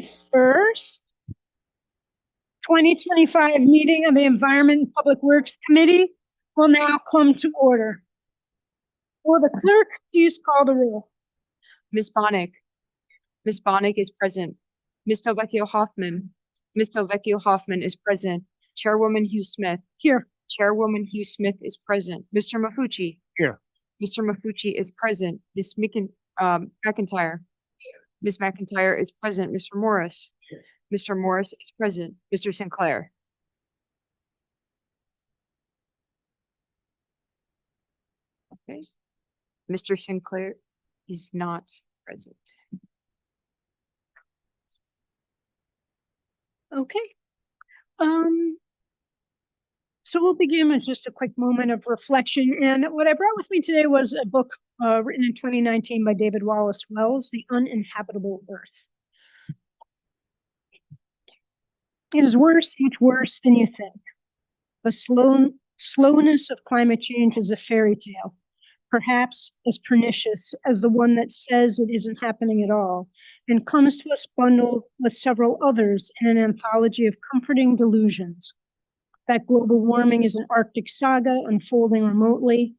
21st, 2025 meeting of the Environment and Public Works Committee will now come to order. Will the clerk please call the roll? Ms. Bonnick. Ms. Bonnick is present. Ms. Delvecchio Hoffman. Ms. Delvecchio Hoffman is present. Chairwoman Hugh Smith. Here. Chairwoman Hugh Smith is present. Mr. Mafucci. Here. Mr. Mafucci is present. Ms. McIntyre. Ms. McIntyre is present. Mr. Morris. Mr. Morris is present. Mr. Sinclair. Okay. Mr. Sinclair is not present. Okay. So we'll begin with just a quick moment of reflection. And what I brought with me today was a book written in 2019 by David Wallace Wells, The Uninhabitable Earth. It is worse, much worse than you think. The slowness of climate change is a fairy tale, perhaps as pernicious as the one that says it isn't happening at all, and comes to us bundled with several others in an anthology of comforting delusions. That global warming is an Arctic saga unfolding remotely,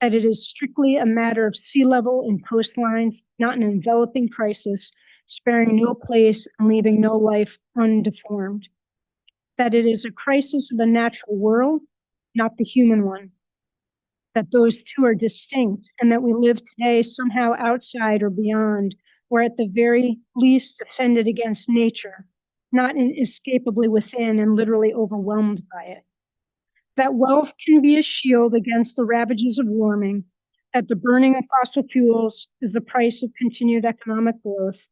that it is strictly a matter of sea level and coastlines, not an enveloping crisis, sparing no place and leaving no life undeformed. That it is a crisis of the natural world, not the human one. That those two are distinct, and that we live today somehow outside or beyond, or at the very least defended against nature, not inescapably within and literally overwhelmed by it. That wealth can be a shield against the ravages of warming, that the burning of fossil fuels is the price of continued economic growth,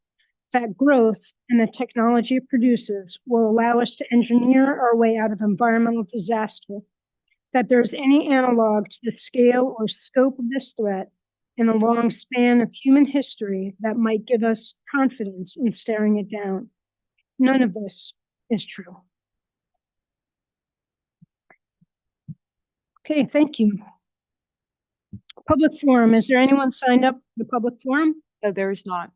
that growth and the technology it produces will allow us to engineer our way out of environmental disaster, that there's any analog to the scale or scope of this threat in a long span of human history that might give us confidence in staring it down. None of this is true. Okay, thank you. Public forum. Is there anyone signed up for the public forum? No, there is not.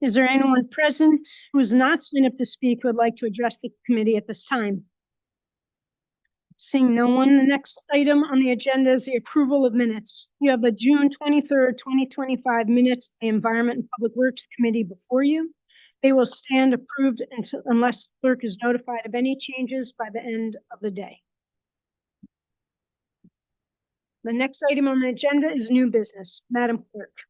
Is there anyone present who is not signed up to speak who would like to address the committee at this time? Seeing no one, the next item on the agenda is the approval of minutes. You have the June 23rd, 2025 minutes of the Environment and Public Works Committee before you. They will stand approved unless the clerk is notified of any changes by the end of the day. The next item on the agenda is new business. Madam Clerk.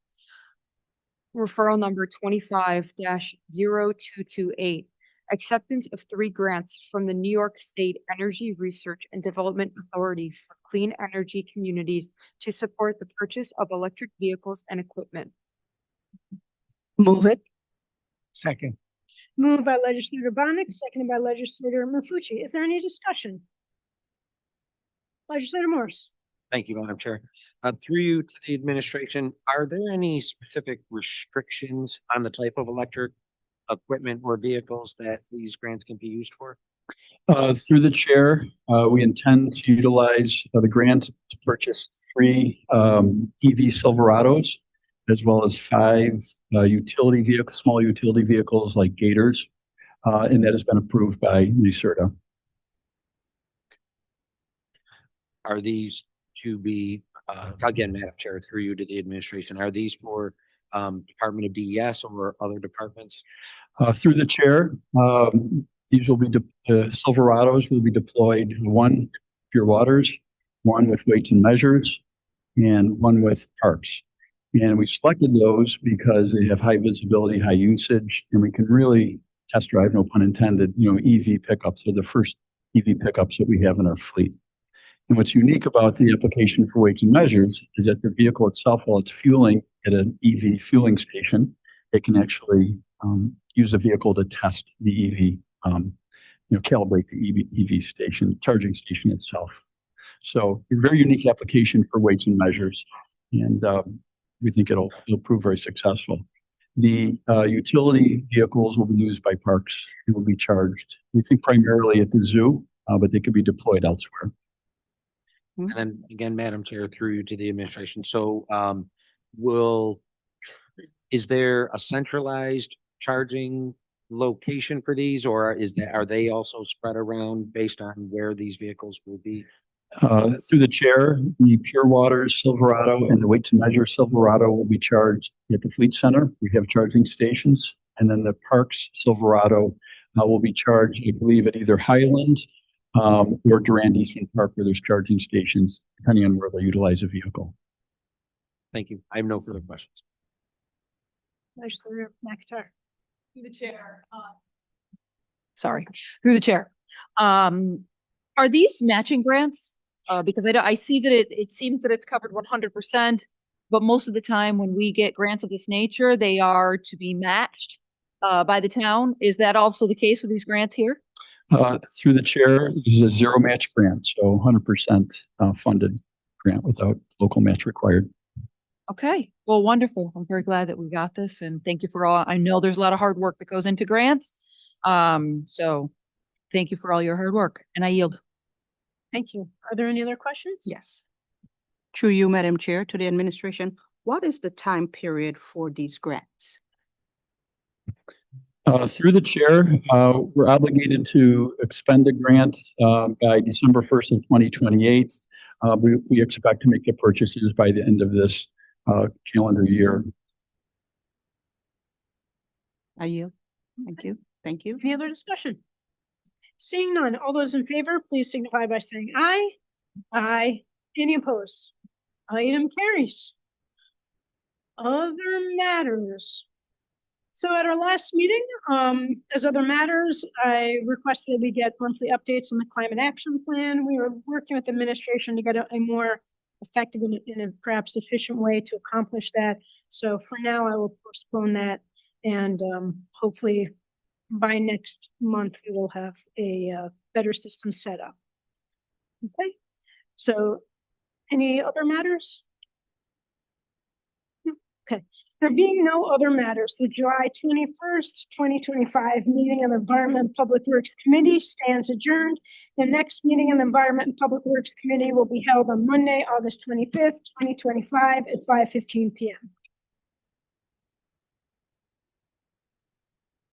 Referral number 25-0228. Acceptance of 3 grants from the New York State Energy Research and Development Authority for clean energy communities to support the purchase of electric vehicles and equipment. Move it. Second. Moved by Legislator Bonnick, seconded by Legislator Mafucci. Is there any discussion? Legislator Morris. Thank you, Madam Chair. Through you to the administration, are there any specific restrictions on the type of electric equipment or vehicles that these grants can be used for? Through the chair, we intend to utilize the grant to purchase 3 EV Silverados, as well as 5 utility vehicles, small utility vehicles like Gators, and that has been approved by NYSERDA. Are these to be, again, Madam Chair, through you to the administration, are these for Department of DES or other departments? Through the chair, these will be the Silverados will be deployed, 1 Pure Waters, 1 with Weights and Measures, and 1 with Parks. And we selected those because they have high visibility, high usage, and we can really test drive, no pun intended, EV pickups are the first EV pickups that we have in our fleet. And what's unique about the application for Weights and Measures is that the vehicle itself, while it's fueling at an EV fueling station, it can actually use the vehicle to test the EV, calibrate the EV station, charging station itself. So a very unique application for Weights and Measures, and we think it'll prove very successful. The utility vehicles will be used by Parks and will be charged, we think, primarily at the zoo, but they could be deployed elsewhere. And then again, Madam Chair, through you to the administration. So is there a centralized charging location for these, or are they also spread around based on where these vehicles will be? Through the chair, the Pure Waters Silverado and the Weights and Measures Silverado will be charged at the Fleet Center. We have charging stations. And then the Parks Silverado will be charged, I believe, at either Highland or Durand Eastman Park, where there's charging stations, depending on where they utilize a vehicle. Thank you. I have no further questions. Commissioner McIntyre. Through the chair. Sorry, through the chair. Are these matching grants? Because I see that it seems that it's covered 100%, but most of the time when we get grants of this nature, they are to be matched by the town. Is that also the case with these grants here? Through the chair, this is a zero match grant, so 100% funded grant without local match required. Okay, well, wonderful. I'm very glad that we got this, and thank you for all. I know there's a lot of hard work that goes into grants. So thank you for all your hard work, and I yield. Thank you. Are there any other questions? Yes. Through you, Madam Chair, to the administration, what is the time period for these grants? Through the chair, we're obligated to expend the grant by December 1st of 2028. We expect to make the purchases by the end of this calendar year. I yield. Thank you. Thank you. Any other discussion? Seeing none, all those in favor, please signify by saying aye. Aye. Any opposed? Item carries. Other matters. So at our last meeting, as other matters, I requested we get monthly updates on the climate action plan. We were working with the administration to get a more effective and a perhaps efficient way to accomplish that. So for now, I will postpone that, and hopefully by next month, we will have a better system set up. Okay, so any other matters? Okay, there being no other matters, the July 21st, 2025 meeting of the Environment and Public Works Committee stands adjourned. The next meeting of the Environment and Public Works Committee will be held on Monday, August 25th, 2025 at 5:15 p.m.